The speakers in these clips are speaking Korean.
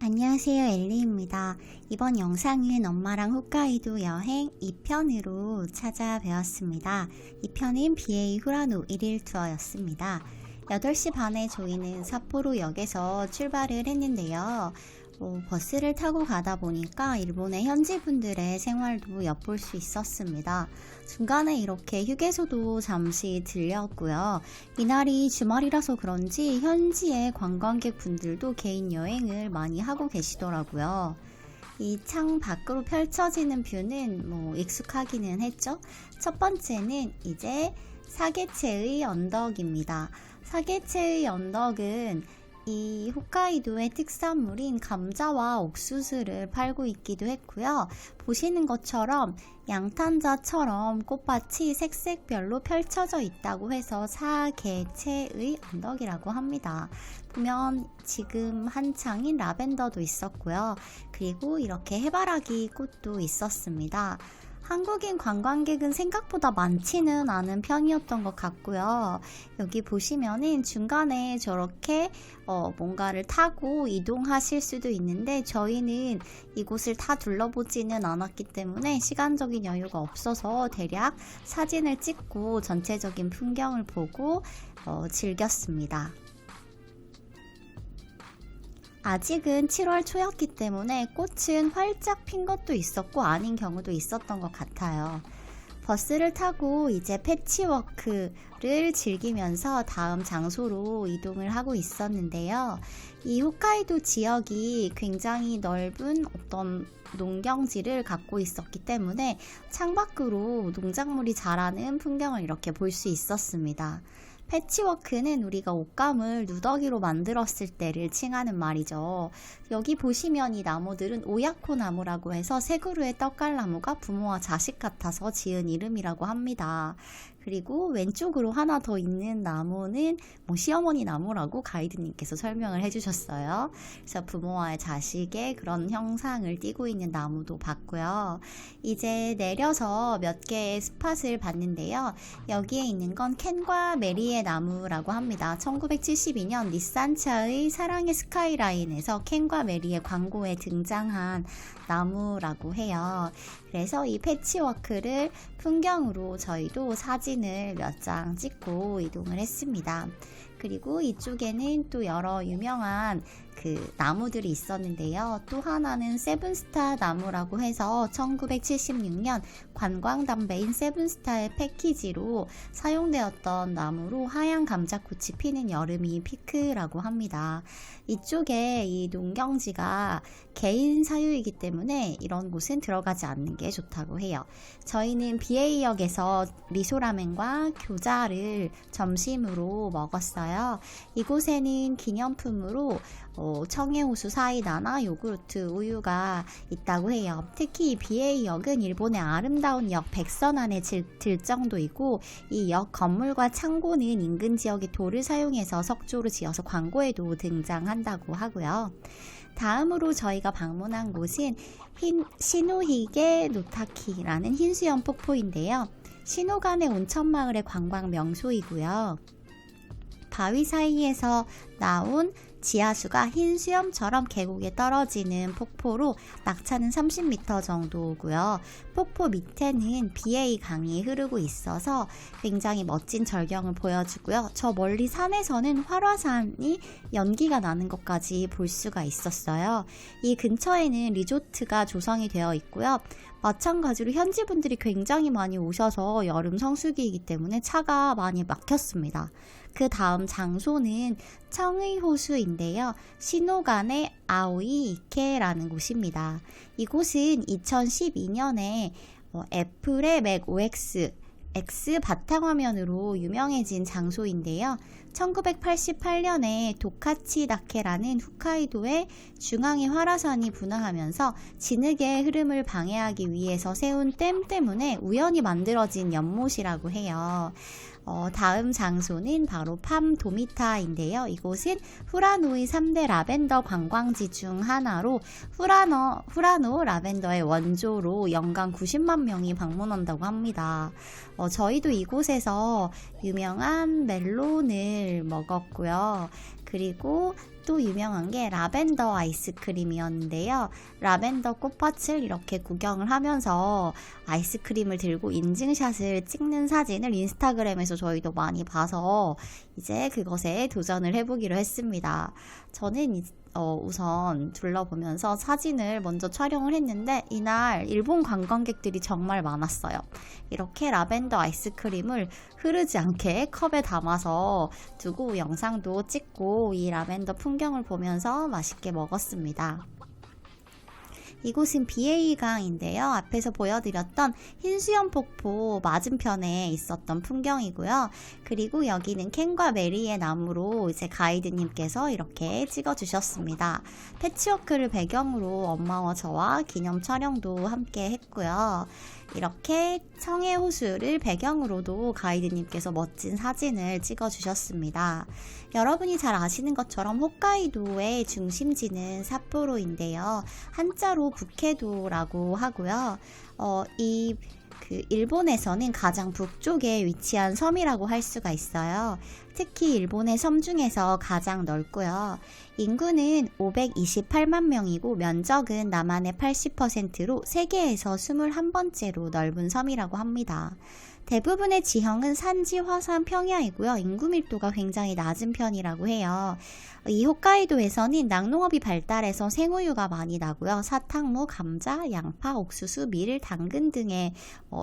안녕하세요, 엘리입니다. 이번 영상은 엄마랑 홋카이도 여행 2편으로 찾아뵈었습니다. 2편은 BA 후라노 1일 투어였습니다. 8시 반에 저희는 삿포로역에서 출발을 했는데요. 버스를 타고 가다 보니까 일본의 현지분들의 생활도 엿볼 수 있었습니다. 중간에 이렇게 휴게소도 잠시 들렸고요. 이날이 주말이라서 그런지 현지의 관광객분들도 개인 여행을 많이 하고 계시더라고요. 이 창 밖으로 펼쳐지는 뷰는 익숙하기는 했죠. 첫 번째는 이제 사계체의 언덕입니다. 사계체의 언덕은 이 홋카이도의 특산물인 감자와 옥수수를 팔고 있기도 했고요. 보시는 것처럼 양탄자처럼 꽃밭이 색색별로 펼쳐져 있다고 해서 사계체의 언덕이라고 합니다. 보면 지금 한창인 라벤더도 있었고요. 그리고 이렇게 해바라기 꽃도 있었습니다. 한국인 관광객은 생각보다 많지는 않은 편이었던 것 같고요. 여기 보시면은 중간에 저렇게 뭔가를 타고 이동하실 수도 있는데 저희는 이곳을 다 둘러보지는 않았기 때문에 시간적인 여유가 없어서 대략 사진을 찍고 전체적인 풍경을 보고 즐겼습니다. 아직은 7월 초였기 때문에 꽃은 활짝 핀 것도 있었고 아닌 경우도 있었던 것 같아요. 버스를 타고 이제 패치워크를 즐기면서 다음 장소로 이동을 하고 있었는데요. 이 홋카이도 지역이 굉장히 넓은 어떤 농경지를 갖고 있었기 때문에 창밖으로 농작물이 자라는 풍경을 이렇게 볼 수 있었습니다. 패치워크는 우리가 옷감을 누더기로 만들었을 때를 칭하는 말이죠. 여기 보시면 이 나무들은 오야코 나무라고 해서 세 그루의 떡갈나무가 부모와 자식 같아서 지은 이름이라고 합니다. 그리고 왼쪽으로 하나 더 있는 나무는 시어머니 나무라고 가이드님께서 설명을 해주셨어요. 그래서 부모와 자식의 그런 형상을 띠고 있는 나무도 봤고요. 이제 내려서 몇 개의 스팟을 봤는데요. 여기에 있는 건 켄과 메리의 나무라고 합니다. 1972년 닛산차의 사랑의 스카이라인에서 켄과 메리의 광고에 등장한 나무라고 해요. 그래서 이 패치워크를 풍경으로 저희도 사진을 몇 장 찍고 이동을 했습니다. 그리고 이쪽에는 또 여러 유명한 그 나무들이 있었는데요. 또 하나는 세븐스타 나무라고 해서 1976년 관광담배인 세븐스타의 패키지로 사용되었던 나무로 하얀 감자꽃이 피는 여름이 피크라고 합니다. 이쪽에 이 농경지가 개인 사유이기 때문에 이런 곳은 들어가지 않는 게 좋다고 해요. 저희는 BA역에서 미소라멘과 교자를 점심으로 먹었어요. 이곳에는 기념품으로 청해호수 사이다나 요구르트 우유가 있다고 해요. 특히 이 BA역은 일본의 아름다운 역 백선안에 들 정도이고 이 역 건물과 창고는 인근 지역의 돌을 사용해서 석조로 지어서 광고에도 등장한다고 하고요. 다음으로 저희가 방문한 곳은 시노히게 노타키라는 흰수염 폭포인데요. 시노간의 온천마을의 관광 명소이고요. 바위 사이에서 나온 지하수가 흰 수염처럼 계곡에 떨어지는 폭포로 낙차는 30m 정도고요. 폭포 밑에는 BA 강이 흐르고 있어서 굉장히 멋진 절경을 보여주고요. 저 멀리 산에서는 활화산이 연기가 나는 것까지 볼 수가 있었어요. 이 근처에는 리조트가 조성이 되어 있고요. 마찬가지로 현지 분들이 굉장히 많이 오셔서 여름 성수기이기 때문에 차가 많이 막혔습니다. 그 다음 장소는 청의호수인데요. 시노간의 아오이 이케라는 곳입니다. 이곳은 2012년에 애플의 맥 OX X 바탕화면으로 유명해진 장소인데요. 1988년에 도카치다케라는 홋카이도의 중앙의 활화산이 분화하면서 진흙의 흐름을 방해하기 위해서 세운 댐 때문에 우연히 만들어진 연못이라고 해요. 다음 장소는 바로 팜도미타인데요. 이곳은 후라노의 3대 라벤더 관광지 중 하나로 후라노 라벤더의 원조로 연간 90만 명이 방문한다고 합니다. 저희도 이곳에서 유명한 멜론을 먹었고요. 그리고 또 유명한 게 라벤더 아이스크림이었는데요. 라벤더 꽃밭을 이렇게 구경을 하면서 아이스크림을 들고 인증샷을 찍는 사진을 인스타그램에서 저희도 많이 봐서 이제 그것에 도전을 해보기로 했습니다. 저는 우선 둘러보면서 사진을 먼저 촬영을 했는데 이날 일본 관광객들이 정말 많았어요. 이렇게 라벤더 아이스크림을 흐르지 않게 컵에 담아서 두고 영상도 찍고 이 라벤더 풍경을 보면서 맛있게 먹었습니다. 이곳은 비에이강인데요. 앞에서 보여드렸던 흰수염 폭포 맞은편에 있었던 풍경이고요. 그리고 여기는 켄과 메리의 나무로 이제 가이드님께서 이렇게 찍어주셨습니다. 패치워크를 배경으로 엄마와 저와 기념 촬영도 함께 했고요. 이렇게 청해 호수를 배경으로도 가이드님께서 멋진 사진을 찍어주셨습니다. 여러분이 잘 아시는 것처럼 홋카이도의 중심지는 삿포로인데요. 한자로 북해도라고 하고요. 일본에서는 가장 북쪽에 위치한 섬이라고 할 수가 있어요. 특히 일본의 섬 중에서 가장 넓고요. 인구는 528만 명이고 면적은 남한의 80%로 세계에서 21번째로 넓은 섬이라고 합니다. 대부분의 지형은 산지, 화산, 평야이고요. 인구 밀도가 굉장히 낮은 편이라고 해요. 이 홋카이도에서는 낙농업이 발달해서 생우유가 많이 나고요. 사탕무, 감자, 양파, 옥수수, 밀, 당근 등의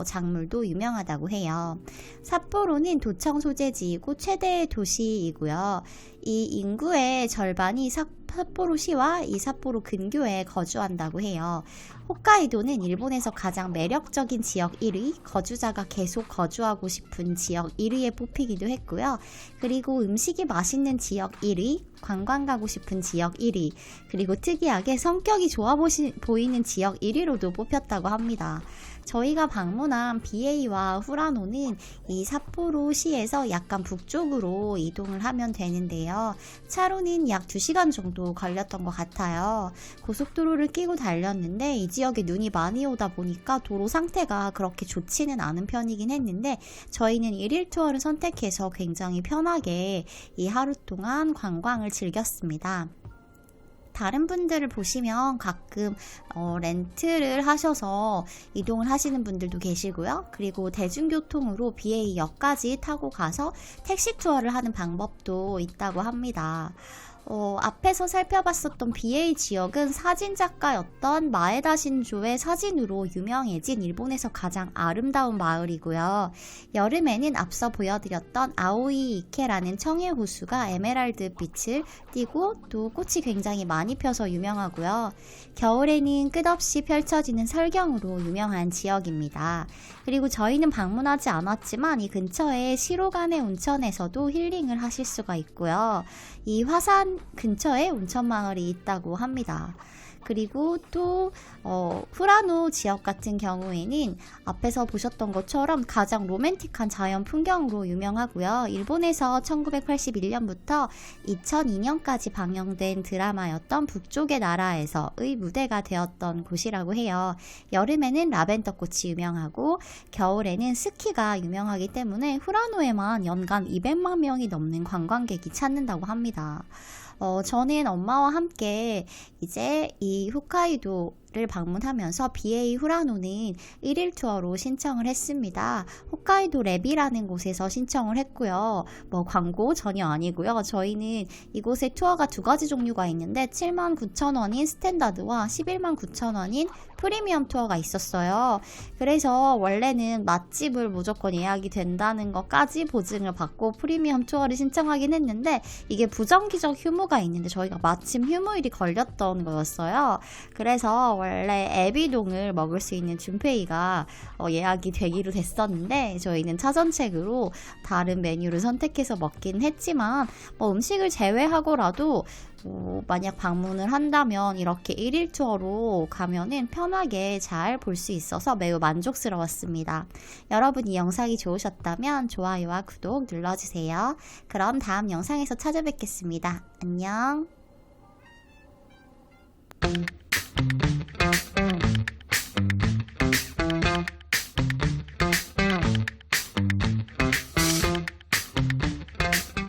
작물도 유명하다고 해요. 삿포로는 도청 소재지이고 최대의 도시이고요. 이 인구의 절반이 삿포로시와 이 삿포로 근교에 거주한다고 해요. 홋카이도는 일본에서 가장 매력적인 지역 1위, 거주자가 계속 거주하고 싶은 지역 1위에 뽑히기도 했고요. 그리고 음식이 맛있는 지역 1위, 관광 가고 싶은 지역 1위, 그리고 특이하게 성격이 좋아 보이는 지역 1위로도 뽑혔다고 합니다. 저희가 방문한 비에이와 후라노는 이 삿포로시에서 약간 북쪽으로 이동을 하면 되는데요. 차로는 약 2시간 정도 걸렸던 것 같아요. 고속도로를 끼고 달렸는데 이 지역에 눈이 많이 오다 보니까 도로 상태가 그렇게 좋지는 않은 편이긴 했는데 저희는 1일 투어를 선택해서 굉장히 편하게 이 하루 동안 관광을 즐겼습니다. 다른 분들을 보시면 가끔 렌트를 하셔서 이동을 하시는 분들도 계시고요. 그리고 대중교통으로 비에이역까지 타고 가서 택시 투어를 하는 방법도 있다고 합니다. 앞에서 살펴봤었던 비에이 지역은 사진작가였던 마에다 신조의 사진으로 유명해진 일본에서 가장 아름다운 마을이고요. 여름에는 앞서 보여드렸던 아오이 이케라는 청해 호수가 에메랄드 빛을 띠고 또 꽃이 굉장히 많이 펴서 유명하고요. 겨울에는 끝없이 펼쳐지는 설경으로 유명한 지역입니다. 그리고 저희는 방문하지 않았지만 이 근처에 시로가네 온천에서도 힐링을 하실 수가 있고요. 이 화산 근처에 온천마을이 있다고 합니다. 그리고 또 후라노 지역 같은 경우에는 앞에서 보셨던 것처럼 가장 로맨틱한 자연 풍경으로 유명하고요. 일본에서 1981년부터 2002년까지 방영된 드라마였던 북쪽의 나라에서의 무대가 되었던 곳이라고 해요. 여름에는 라벤더 꽃이 유명하고 겨울에는 스키가 유명하기 때문에 후라노에만 연간 200만 명이 넘는 관광객이 찾는다고 합니다. 저는 엄마와 함께 이제 이 홋카이도를 방문하면서 비에이 후라노는 1일 투어로 신청을 했습니다. 홋카이도 랩이라는 곳에서 신청을 했고요. 광고 전혀 아니고요. 저희는 이곳에 투어가 두 가지 종류가 있는데 79,000원인 스탠다드와 119,000원인 프리미엄 투어가 있었어요. 그래서 원래는 맛집을 무조건 예약이 된다는 것까지 보증을 받고 프리미엄 투어를 신청하긴 했는데 이게 부정기적 휴무가 있는데 저희가 마침 휴무일이 걸렸던 거였어요. 그래서 원래 애비동을 먹을 수 있는 준페이가 예약이 되기로 됐었는데 저희는 차선책으로 다른 메뉴를 선택해서 먹긴 했지만 뭐 음식을 제외하고라도 만약 방문을 한다면 이렇게 1일 투어로 가면은 편하게 잘 볼 수 있어서 매우 만족스러웠습니다. 여러분 이 영상이 좋으셨다면 좋아요와 구독 눌러주세요. 그럼 다음 영상에서 찾아뵙겠습니다. 안녕.